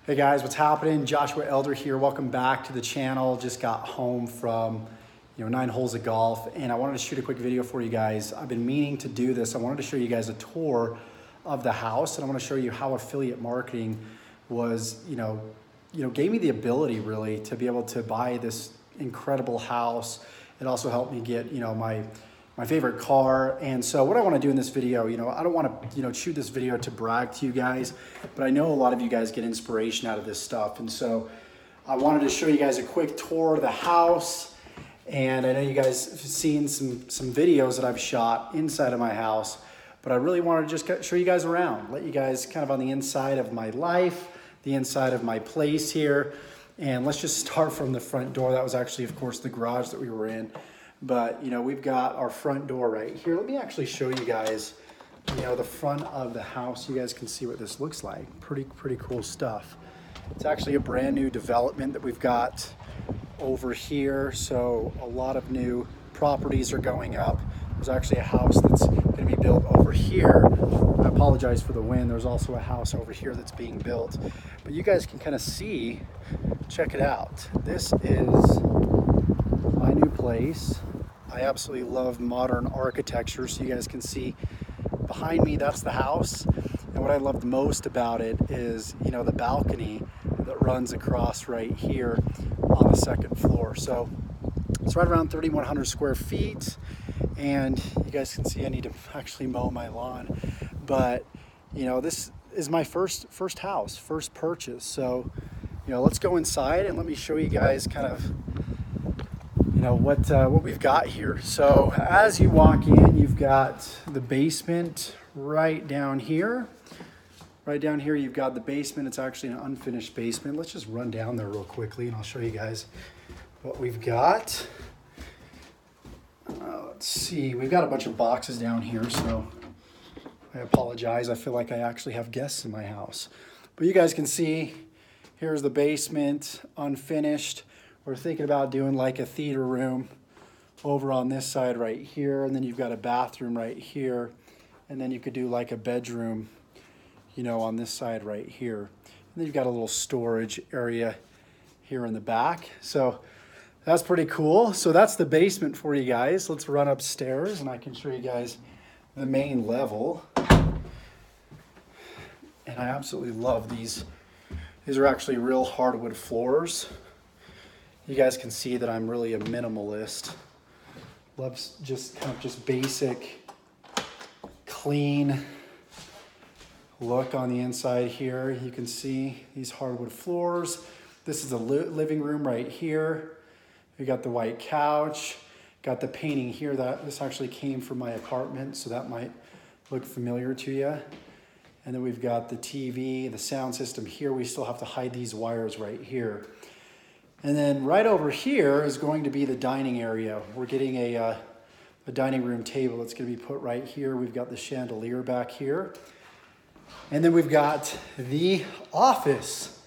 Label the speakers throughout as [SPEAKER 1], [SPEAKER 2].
[SPEAKER 1] Hey guys, what's happening? Joshua Elder here. Welcome back to the channel. Just got home from 9 holes of golf, and I wanted to shoot a quick video for you guys. I've been meaning to do this. I wanted to show you guys a tour of the house, and I want to show you how affiliate marketing was, gave me the ability really to be able to buy this incredible house. It also helped me get, my favorite car. And so what I want to do in this video, I don't want to, shoot this video to brag to you guys, but I know a lot of you guys get inspiration out of this stuff. And so I wanted to show you guys a quick tour of the house. And I know you guys have seen some videos that I've shot inside of my house, but I really wanted to just show you guys around, let you guys kind of on the inside of my life, the inside of my place here. And let's just start from the front door. That was actually, of course, the garage that we were in. But, we've got our front door right here. Let me actually show you guys, the front of the house. You guys can see what this looks like. Pretty cool stuff. It's actually a brand new development that we've got over here. So a lot of new properties are going up. There's actually a house that's going to be built over here. I apologize for the wind. There's also a house over here that's being built. But you guys can kind of see, check it out. This is my new place. I absolutely love modern architecture. So you guys can see behind me, that's the house. And what I love the most about it is, the balcony that runs across right here on the second floor. So it's right around 3,100 square feet. And you guys can see I need to actually mow my lawn. But, this is my first house, first purchase. So, let's go inside and let me show you guys kind of what we've got here. So as you walk in, you've got the basement right down here. Right down here, you've got the basement. It's actually an unfinished basement. Let's just run down there real quickly and I'll show you guys what we've got. Let's see, we've got a bunch of boxes down here, so I apologize. I feel like I actually have guests in my house. But you guys can see, here's the basement, unfinished. We're thinking about doing like a theater room over on this side right here. And then you've got a bathroom right here. And then you could do like a bedroom, on this side right here. And then you've got a little storage area here in the back. So that's pretty cool. So that's the basement for you guys. Let's run upstairs and I can show you guys the main level. And I absolutely love these. These are actually real hardwood floors. You guys can see that I'm really a minimalist. Love just kind of just basic, clean look on the inside here. You can see these hardwood floors. This is the living room right here. We got the white couch, got the painting here. This actually came from my apartment, so that might look familiar to you. And then we've got the TV, the sound system here. We still have to hide these wires right here. And then right over here is going to be the dining area. We're getting a dining room table that's going to be put right here. We've got the chandelier back here. And then we've got the office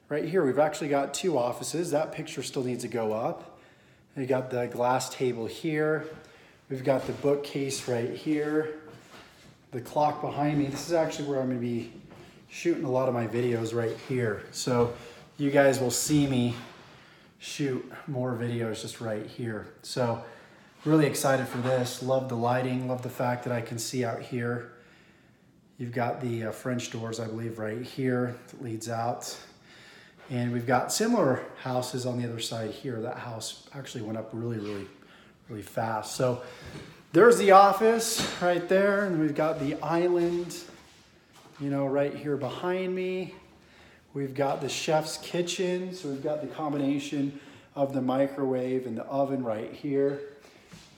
[SPEAKER 1] right here. We've actually got two offices. That picture still needs to go up. We've got the glass table here. We've got the bookcase right here. The clock behind me. This is actually where I'm going to be shooting a lot of my videos right here. So you guys will see me shoot more videos just right here. So really excited for this. Love the lighting, love the fact that I can see out here. You've got the French doors, I believe, right here that leads out. And we've got similar houses on the other side here. That house actually went up really fast. So there's the office right there. And we've got the island, right here behind me. We've got the chef's kitchen. So we've got the combination of the microwave and the oven right here.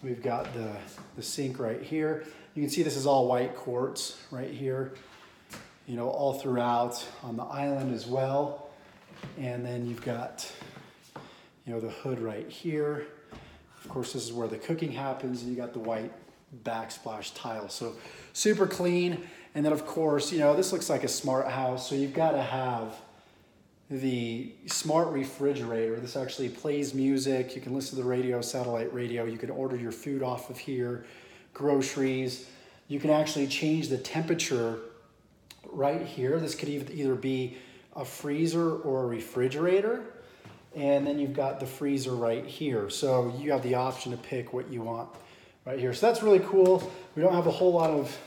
[SPEAKER 1] We've got the sink right here. You can see this is all white quartz right here, all throughout on the island as well. And then you've got, the hood right here. Of course, this is where the cooking happens, and you got the white backsplash tile. So super clean. And then of course, this looks like a smart house. So you've got to have the smart refrigerator. This actually plays music. You can listen to the radio, satellite radio. You can order your food off of here, groceries. You can actually change the temperature right here. This could either be a freezer or a refrigerator. And then you've got the freezer right here. So you have the option to pick what you want right here. So that's really cool. We don't have a whole lot of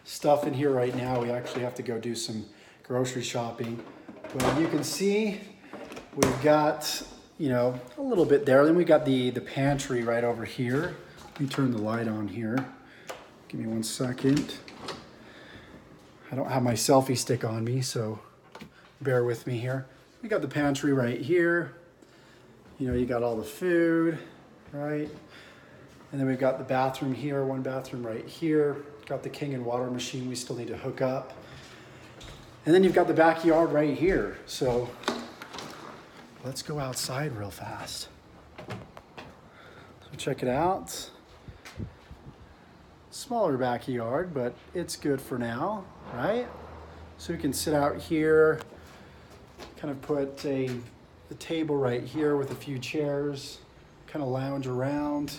[SPEAKER 1] stuff in here right now. We actually have to go do some grocery shopping. But you can see we've got, you know, a little bit there. Then we got the pantry right over here. Let me turn the light on here. Give me 1 second. I don't have my selfie stick on me, so bear with me here. We got the pantry right here. You know, you got all the food, right? And then we've got the bathroom here, 1 bathroom right here. Got the King and water machine we still need to hook up. And then you've got the backyard right here. So let's go outside real fast. So check it out. Smaller backyard, but it's good for now, right? So we can sit out here, kind of put the table right here with a few chairs, kind of lounge around.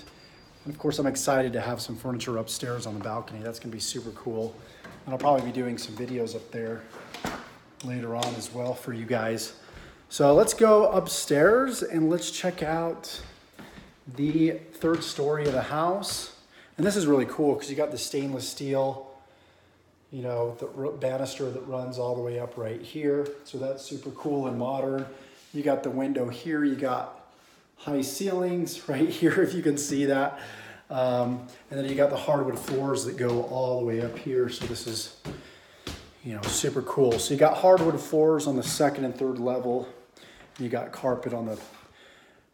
[SPEAKER 1] And of course, I'm excited to have some furniture upstairs on the balcony. That's gonna be super cool. And I'll probably be doing some videos up there later on as well for you guys. So let's go upstairs and let's check out the 3rd story of the house. And this is really cool because you got the stainless steel, you know, the banister that runs all the way up right here. So that's super cool and modern. You got the window here. You got high ceilings right here, if you can see that. And then you got the hardwood floors that go all the way up here. So this is, you know, super cool. So you got hardwood floors on the 2nd and 3rd level. You got carpet on the,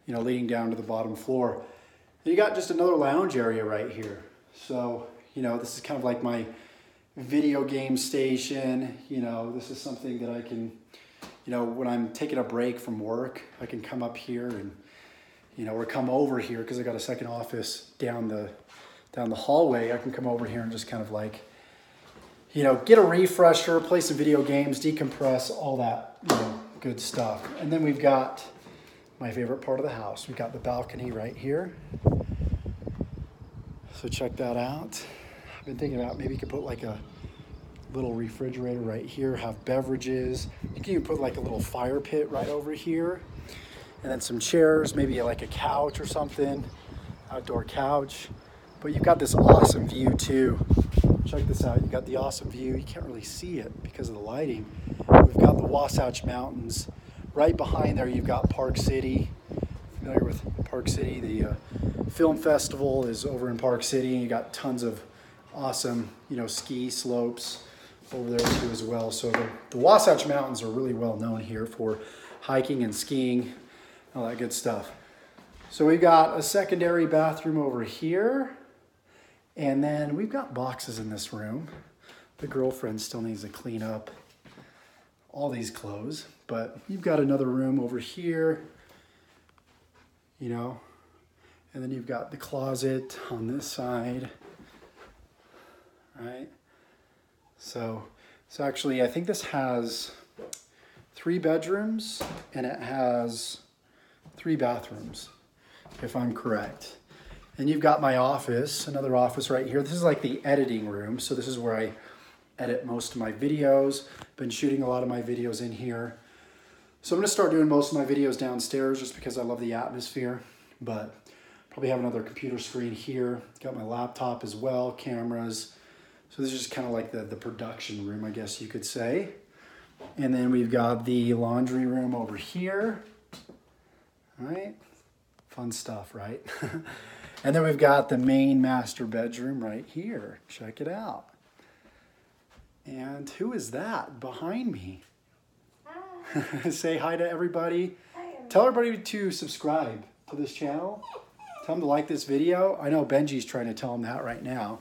[SPEAKER 1] you know, leading down to the bottom floor. And you got just another lounge area right here. So, you know, this is kind of like my video game station. You know, this is something that I can, you know, when I'm taking a break from work, I can come up here and, you know, or come over here because I got a second office down the hallway. I can come over here and just kind of like, you know, get a refresher, play some video games, decompress, all that, you know, good stuff. And then we've got my favorite part of the house. We've got the balcony right here. So check that out. I've been thinking about maybe you could put like a little refrigerator right here, have beverages. You can even put like a little fire pit right over here. And then some chairs, maybe like a couch or something, outdoor couch. But you've got this awesome view too. Check this out, you've got the awesome view. You can't really see it because of the lighting. We've got the Wasatch Mountains. Right behind there, you've got Park City. Familiar with Park City? The film festival is over in Park City. And you got tons of awesome, you know, ski slopes over there too as well. So the Wasatch Mountains are really well known here for hiking and skiing, all that good stuff. So we've got a secondary bathroom over here. And then we've got boxes in this room. The girlfriend still needs to clean up all these clothes, but you've got another room over here, you know, and then you've got the closet on this side, right? So actually, I think this has 3 bedrooms and it has 3 bathrooms, if I'm correct. And you've got my office, another office right here. This is like the editing room. So this is where I edit most of my videos. Been shooting a lot of my videos in here. So I'm gonna start doing most of my videos downstairs just because I love the atmosphere, but probably have another computer screen here. Got my laptop as well, cameras. So this is just kind of like the production room, I guess you could say. And then we've got the laundry room over here. All right, fun stuff, right? And then we've got the main master bedroom right here. Check it out. And who is that behind me? Hi. Say hi to everybody. Hi. Tell everybody to subscribe to this channel. Tell them to like this video. I know Benji's trying to tell him that right now.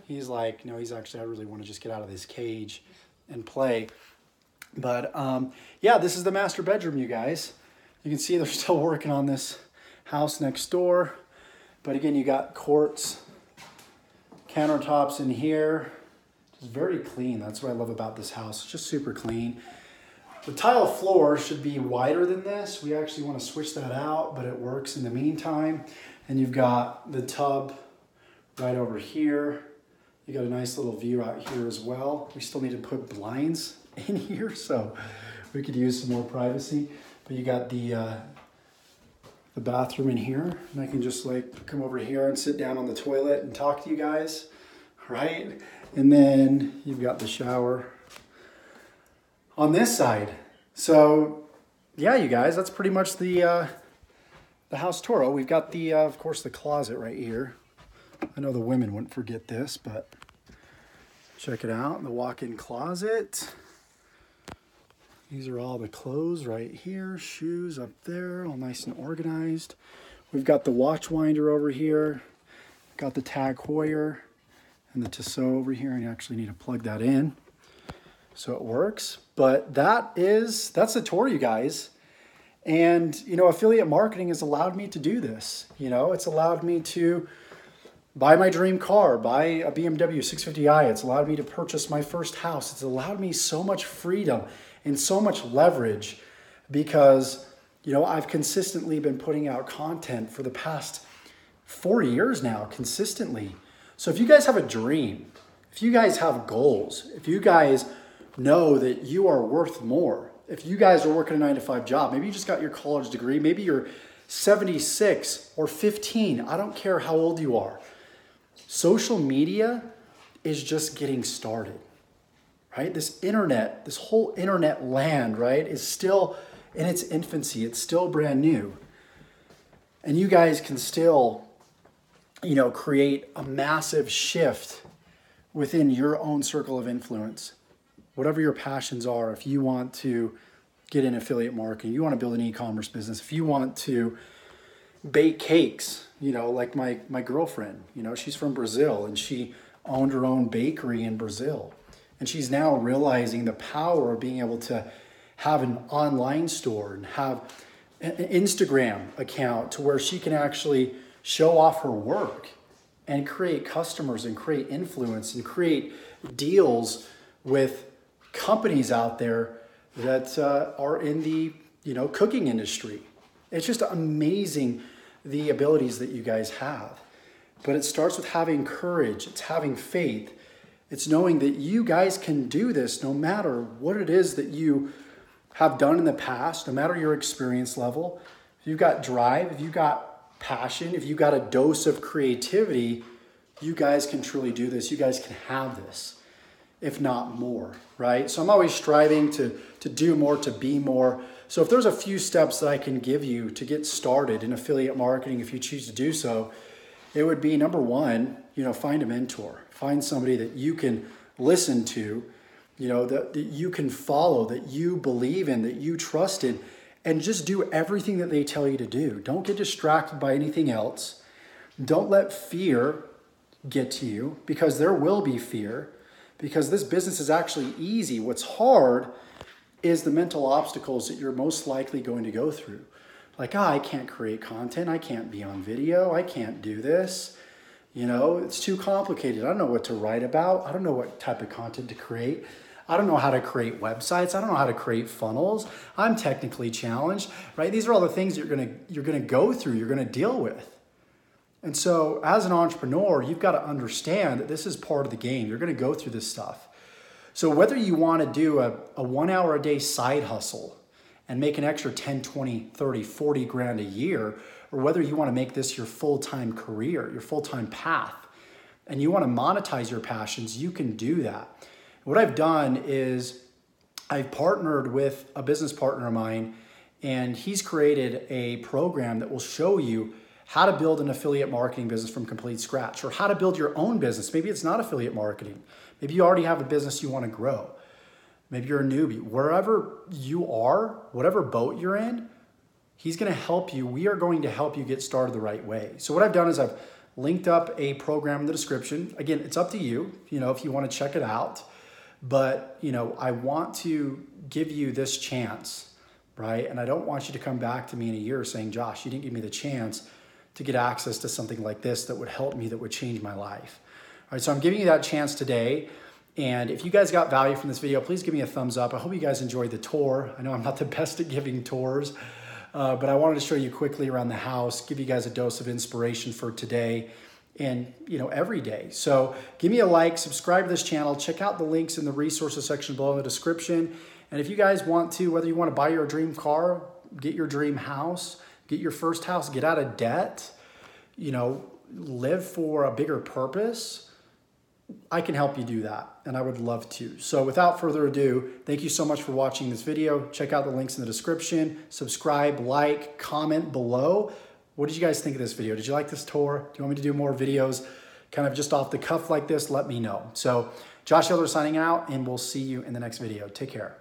[SPEAKER 1] He's like, no, he's actually, I really want to just get out of this cage and play. But yeah, this is the master bedroom, you guys. You can see they're still working on this house next door. But again, you got quartz countertops in here. It's very clean. That's what I love about this house. It's just super clean. The tile floor should be wider than this. We actually want to switch that out, but it works in the meantime. And you've got the tub right over here. You got a nice little view out here as well. We still need to put blinds in here, so we could use some more privacy. But you got the bathroom in here, and I can just like come over here and sit down on the toilet and talk to you guys, right? And then you've got the shower on this side. So yeah, you guys, that's pretty much the house tour. Oh, we've got the, of course, the closet right here. I know the women wouldn't forget this, but check it out, the walk-in closet. These are all the clothes right here, shoes up there, all nice and organized. We've got the watch winder over here, got the Tag Heuer and the Tissot over here, and you actually need to plug that in so it works. But that's the tour, you guys. And, you know, affiliate marketing has allowed me to do this. You know, it's allowed me to buy my dream car, buy a BMW 650i. It's allowed me to purchase my first house. It's allowed me so much freedom and so much leverage because, you know, I've consistently been putting out content for the past 4 years now, consistently. So if you guys have a dream, if you guys have goals, if you guys know that you are worth more, if you guys are working a 9-to-5 job, maybe you just got your college degree, maybe you're 76 or 15, I don't care how old you are. Social media is just getting started, right? This internet, this whole internet land, right, is still in its infancy. It's still brand new. And you guys can still, you know, create a massive shift within your own circle of influence. Whatever your passions are, if you want to get in affiliate marketing, you want to build an e-commerce business, if you want to bake cakes, you know, like my girlfriend, you know, she's from Brazil and she owned her own bakery in Brazil. And she's now realizing the power of being able to have an online store and have an Instagram account to where she can actually show off her work and create customers and create influence and create deals with companies out there that are in the, you know, cooking industry. It's just amazing the abilities that you guys have. But it starts with having courage. It's having faith. It's knowing that you guys can do this no matter what it is that you have done in the past, no matter your experience level. If you've got drive, if you've got passion, if you've got a dose of creativity, you guys can truly do this. You guys can have this, if not more, right? So I'm always striving to do more, to be more. So if there's a few steps that I can give you to get started in affiliate marketing, if you choose to do so, it would be number one, you know, find a mentor. Find somebody that you can listen to, you know, that you can follow, that you believe in, that you trust in, and just do everything that they tell you to do. Don't get distracted by anything else. Don't let fear get to you, because there will be fear, because this business is actually easy. What's hard is the mental obstacles that you're most likely going to go through. Like, I can't create content. I can't be on video. I can't do this. You know, it's too complicated. I don't know what to write about. I don't know what type of content to create. I don't know how to create websites. I don't know how to create funnels. I'm technically challenged, right? These are all the things you're gonna go through, you're gonna deal with. And so as an entrepreneur, you've got to understand that this is part of the game. You're gonna go through this stuff. So whether you want to do a 1 hour a day side hustle and make an extra 10, 20, 30, 40 grand a year, or whether you want to make this your full-time career, your full-time path, and you want to monetize your passions, you can do that. What I've done is I've partnered with a business partner of mine, and he's created a program that will show you how to build an affiliate marketing business from complete scratch, or how to build your own business. Maybe it's not affiliate marketing. Maybe you already have a business you want to grow. Maybe you're a newbie. Wherever you are, whatever boat you're in, he's going to help you. We are going to help you get started the right way. So what I've done is I've linked up a program in the description. Again, it's up to you, you know, if you want to check it out. But, you know, I want to give you this chance, right? And I don't want you to come back to me in a year saying, Josh, you didn't give me the chance to get access to something like this that would help me, that would change my life. All right, so I'm giving you that chance today. And if you guys got value from this video, please give me a thumbs up. I hope you guys enjoyed the tour. I know I'm not the best at giving tours, but I wanted to show you quickly around the house, give you guys a dose of inspiration for today and, you know, every day. So give me a like, subscribe to this channel, check out the links in the resources section below in the description, And if you guys want to, whether you want to buy your dream car, get your dream house, get your first house, get out of debt, you know, live for a bigger purpose, I can help you do that, and I would love to. So without further ado, thank you so much for watching this video. Check out the links in the description. Subscribe, like, comment below. What did you guys think of this video? Did you like this tour? Do you want me to do more videos kind of just off the cuff like this? Let me know. So Josh Elder signing out, and we'll see you in the next video. Take care.